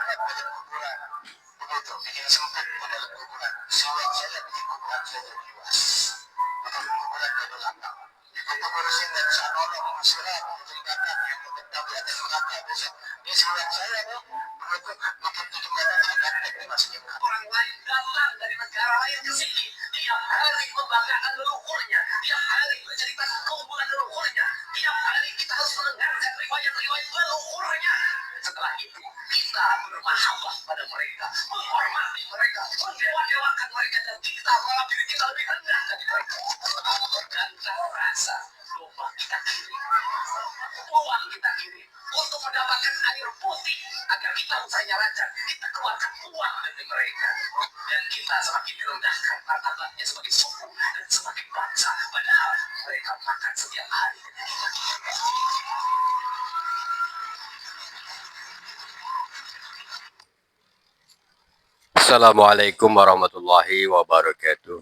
Begitu, bikin sempit model kuburan. Siwak saja bikin kuburan saja luas. Betul, kuburan ke belakang. Itu ngurusin dan bisa nolong sirat jembatan yang membentang di atas neraka besok. Ini siwak saya nih, begitu bikin 7 meter ganteng dimasukin. Orang lain datang dari negara lain ke sini. Tiap hari membanggakan leluhurnya. Tiap hari menceritakan keunggulan leluhurnya. Tiap hari kita harus mendengarkan riwayat-riwayat leluhurnya. Setelah itu, kita bermahabbah pada mereka, menghormati mereka, mendewa-dewakan mereka, dan kita menganggap diri kita lebih rendah dari mereka. Dan rasa domba kita kirim, uang kita kirim untuk mendapatkan air putih agar kita usahanya lancar. Kita keluarkan uang dari mereka, dan kita semakin direndahkan martabatnya sebagai suku dan sebagai bangsa, padahal mereka makan setiap hari. Assalamualaikum warahmatullahi wabarakatuh.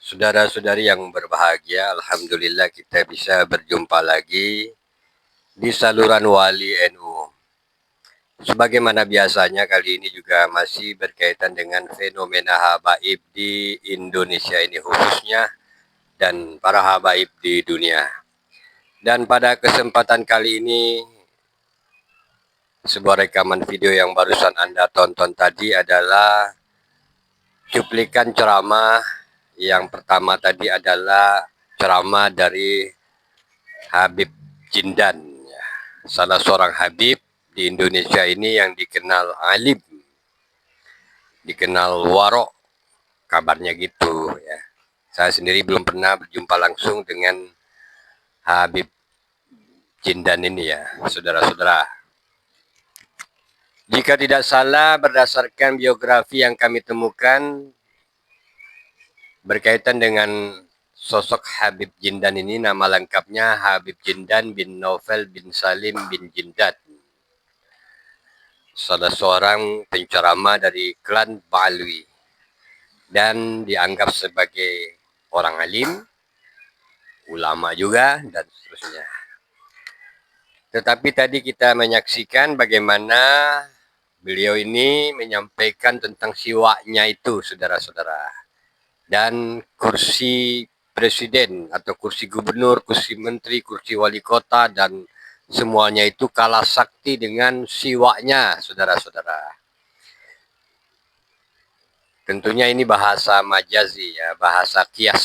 Saudara-saudari yang berbahagia, alhamdulillah kita bisa berjumpa lagi di saluran Wali NU. Sebagaimana biasanya, kali ini juga masih berkaitan dengan fenomena habaib di Indonesia ini khususnya dan para habaib di dunia. Dan pada kesempatan kali ini, sebuah rekaman video yang barusan Anda tonton tadi adalah cuplikan ceramah. Yang pertama tadi adalah ceramah dari Habib Jindan, salah seorang Habib di Indonesia ini yang dikenal alim, dikenal warok, kabarnya gitu ya. Saya sendiri belum pernah berjumpa langsung dengan Habib Jindan ini ya, saudara-saudara. Jika tidak salah, berdasarkan biografi yang kami temukan berkaitan dengan sosok Habib Jindan ini, nama lengkapnya Habib Jindan bin Novel bin Salim bin Jindan, salah seorang penceramah dari klan Ba'alwi dan dianggap sebagai orang alim, ulama juga, dan seterusnya. Tetapi tadi kita menyaksikan bagaimana beliau ini menyampaikan tentang siwaknya itu, saudara-saudara. Dan kursi presiden atau kursi gubernur, kursi menteri, kursi wali kota, dan semuanya itu kalah sakti dengan siwaknya, saudara-saudara. Tentunya ini bahasa majazi ya, bahasa kias.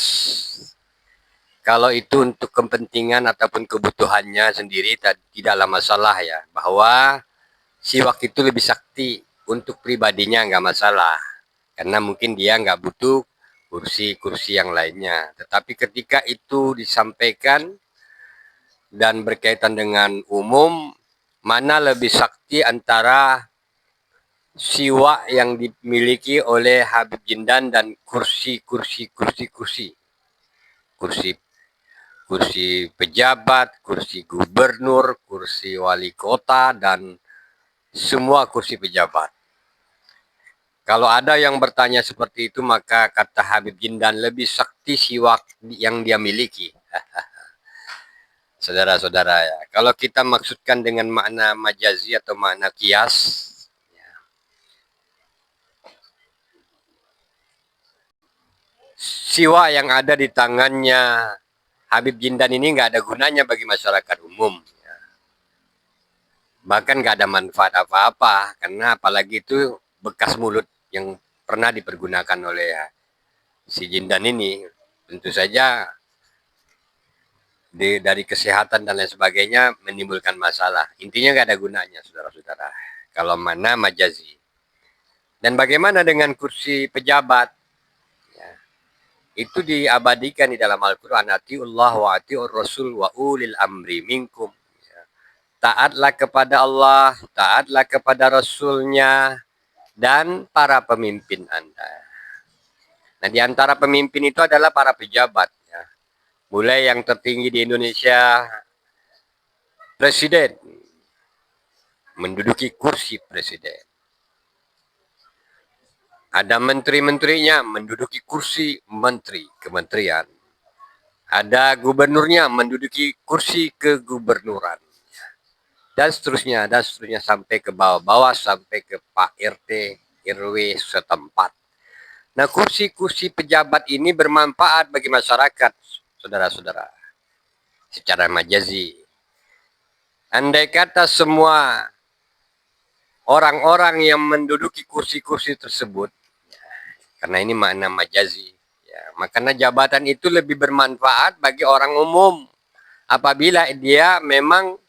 Kalau itu untuk kepentingan ataupun kebutuhannya sendiri tidaklah masalah ya, bahwa siwak itu lebih sakti untuk pribadinya nggak masalah, karena mungkin dia nggak butuh kursi-kursi yang lainnya. Tetapi ketika itu disampaikan dan berkaitan dengan umum, mana lebih sakti antara siwak yang dimiliki oleh Habib Jindan dan kursi pejabat, kursi gubernur, kursi wali kota, dan semua kursi pejabat. Kalau ada yang bertanya seperti itu, maka kata Habib Jindan, lebih sakti siwak yang dia miliki. Saudara-saudara ya, kalau kita maksudkan dengan makna majazi atau makna kias, ya, siwak yang ada di tangannya Habib Jindan ini nggak ada gunanya bagi masyarakat umum. Ya. Bahkan nggak ada manfaat apa-apa, karena apalagi itu bekas mulut yang pernah dipergunakan oleh si Jindan ini, tentu saja dari kesehatan dan lain sebagainya menimbulkan masalah. Intinya nggak ada gunanya, saudara-saudara. Kalau mana majazi. Dan bagaimana dengan kursi pejabat? Ya, itu diabadikan di dalam Al-Quran. Atiullah wa atiur rasul wa ulil amri minkum. Ya. Taatlah kepada Allah, taatlah kepada Rasulnya, dan para pemimpin Anda. Nah, di antara pemimpin itu adalah para pejabat. Ya. Mulai yang tertinggi di Indonesia, presiden, menduduki kursi presiden. Ada menteri-menterinya menduduki kursi menteri kementerian. Ada gubernurnya menduduki kursi kegubernuran. dan seterusnya sampai ke bawah-bawah, sampai ke Pak RT, RW setempat. Nah, kursi-kursi pejabat ini bermanfaat bagi masyarakat, saudara-saudara, secara majazi. Andai kata semua orang-orang yang menduduki kursi-kursi tersebut, karena ini makna majazi, ya, makanya jabatan itu lebih bermanfaat bagi orang umum apabila dia memang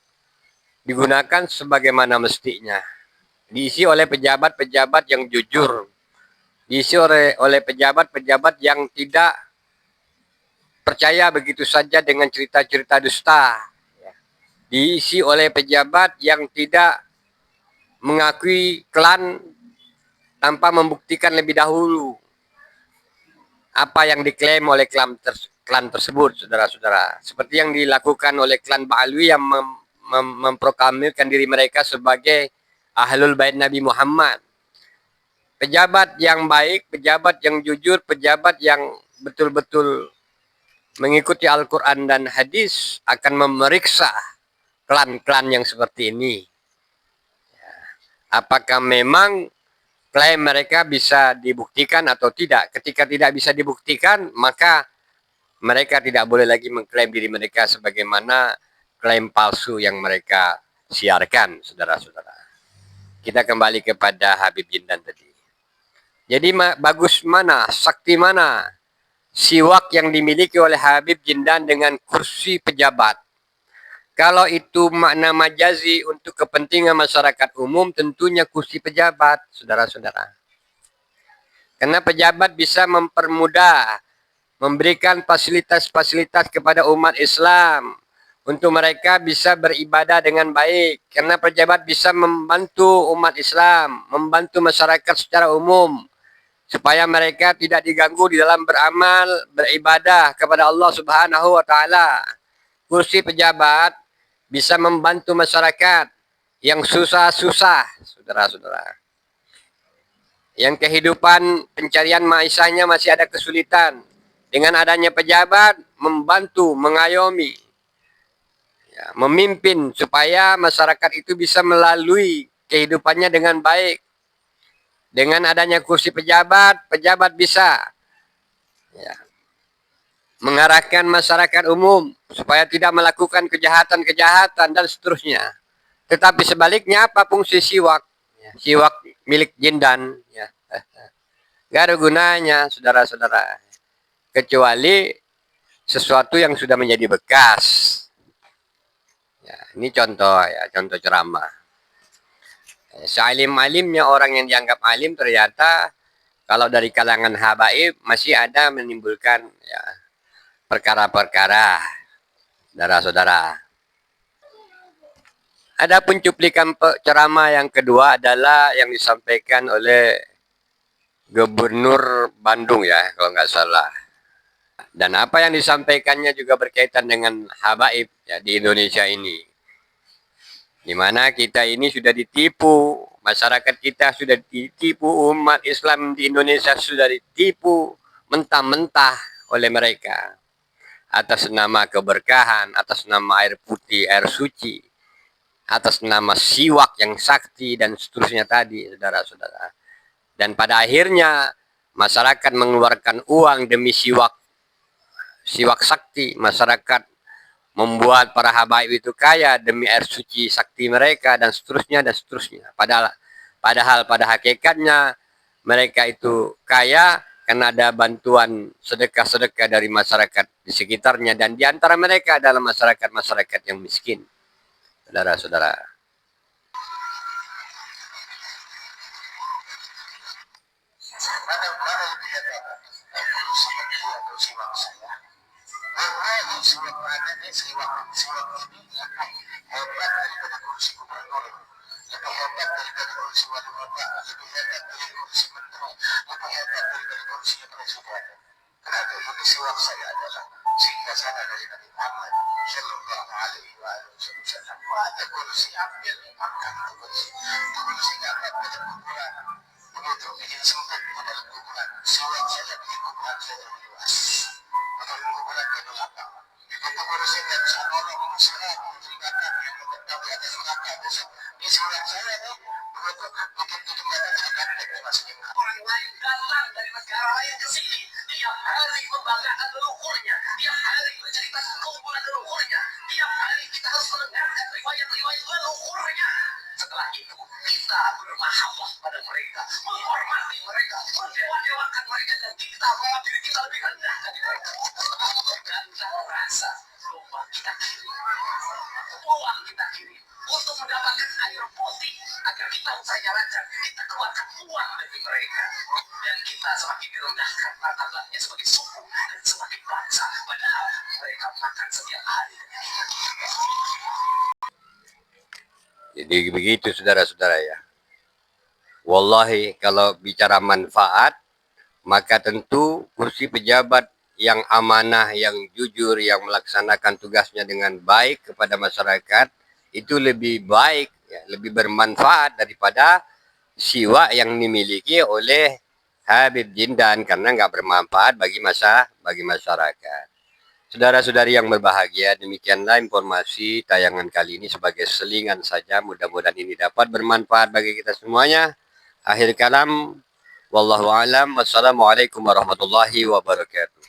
digunakan sebagaimana mestinya. Diisi oleh pejabat-pejabat yang jujur, diisi oleh pejabat-pejabat yang tidak percaya begitu saja dengan cerita-cerita dusta, diisi oleh pejabat yang tidak mengakui klan tanpa membuktikan lebih dahulu apa yang diklaim oleh klan tersebut, saudara-saudara. Seperti yang dilakukan oleh klan Ba'alwi yang memproklamirkan diri mereka sebagai Ahlul Bait Nabi Muhammad. Pejabat yang baik, pejabat yang jujur, pejabat yang betul-betul mengikuti Al-Quran dan hadis akan memeriksa klan-klan yang seperti ini. Apakah memang klaim mereka bisa dibuktikan atau tidak? Ketika tidak bisa dibuktikan, maka mereka tidak boleh lagi mengklaim diri mereka sebagaimana klaim palsu yang mereka siarkan, saudara-saudara. Kita kembali kepada Habib Jindan tadi. Jadi bagus mana, sakti mana siwak yang dimiliki oleh Habib Jindan dengan kursi pejabat. Kalau itu makna majazi untuk kepentingan masyarakat umum, tentunya kursi pejabat, saudara-saudara. Karena pejabat bisa mempermudah, memberikan fasilitas-fasilitas kepada umat Islam untuk mereka bisa beribadah dengan baik. Karena pejabat bisa membantu umat Islam, membantu masyarakat secara umum, supaya mereka tidak diganggu di dalam beramal, beribadah kepada Allah Subhanahu wa Ta'ala. Kursi pejabat bisa membantu masyarakat yang susah-susah, saudara-saudara. Yang kehidupan pencarian maishanya masih ada kesulitan. Dengan adanya pejabat, membantu, mengayomi, ya, memimpin supaya masyarakat itu bisa melalui kehidupannya dengan baik. Dengan adanya kursi pejabat, pejabat bisa, ya, mengarahkan masyarakat umum supaya tidak melakukan kejahatan-kejahatan dan seterusnya. Tetapi sebaliknya apa fungsi siwak? Siwak milik Jindan, ya, gak ada gunanya, saudara-saudara, kecuali sesuatu yang sudah menjadi bekas. Ya, ini contoh, ya, contoh ceramah. Sealim-alimnya orang yang dianggap alim ternyata kalau dari kalangan habaib masih ada menimbulkan, ya, perkara-perkara, saudara-saudara. Adapun cuplikan ceramah yang kedua adalah yang disampaikan oleh Gubernur Bandung, ya, kalau nggak salah. Dan apa yang disampaikannya juga berkaitan dengan habaib, ya, di Indonesia ini. Di mana kita ini sudah ditipu, masyarakat kita sudah ditipu, umat Islam di Indonesia sudah ditipu mentah-mentah oleh mereka. Atas nama keberkahan, atas nama air putih, air suci, atas nama siwak yang sakti, dan seterusnya tadi, saudara-saudara. Dan pada akhirnya, masyarakat mengeluarkan uang demi siwak sakti. Masyarakat membuat para habaib itu kaya demi air suci sakti mereka, dan seterusnya, dan seterusnya. Padahal pada hakikatnya, mereka itu kaya karena ada bantuan sedekah-sedekah dari masyarakat di sekitarnya, dan di antara mereka adalah masyarakat-masyarakat yang miskin, saudara-saudara. Siwak saya adalah sehingga sana dari Nabi Muhammad Sallallahu Alaihi Wasallam. Wa ada kursi kita bawa diri kita lebih rendah dari mereka. Ganda rasa domba kita kirim, uang kita kirim untuk mendapatkan air putih agar kita usahanya lancar. Kita keluarkan uang dari mereka dan kita semakin direndahkan martabatnya sebagai suku dan sebagai bangsa, padahal mereka makan setiap hari. Jadi begitu saudara-saudara ya. Wallahi kalau bicara manfaat, maka tentu kursi pejabat yang amanah, yang jujur, yang melaksanakan tugasnya dengan baik kepada masyarakat, itu lebih baik, ya, lebih bermanfaat daripada siwa yang dimiliki oleh Habib Jindan, karena nggak bermanfaat bagi masyarakat. Saudara-saudari yang berbahagia, demikianlah informasi tayangan kali ini sebagai selingan saja. Mudah-mudahan ini dapat bermanfaat bagi kita semuanya. Akhir kalam, wallahu alam. Wassalamualaikum warahmatullahi wabarakatuh.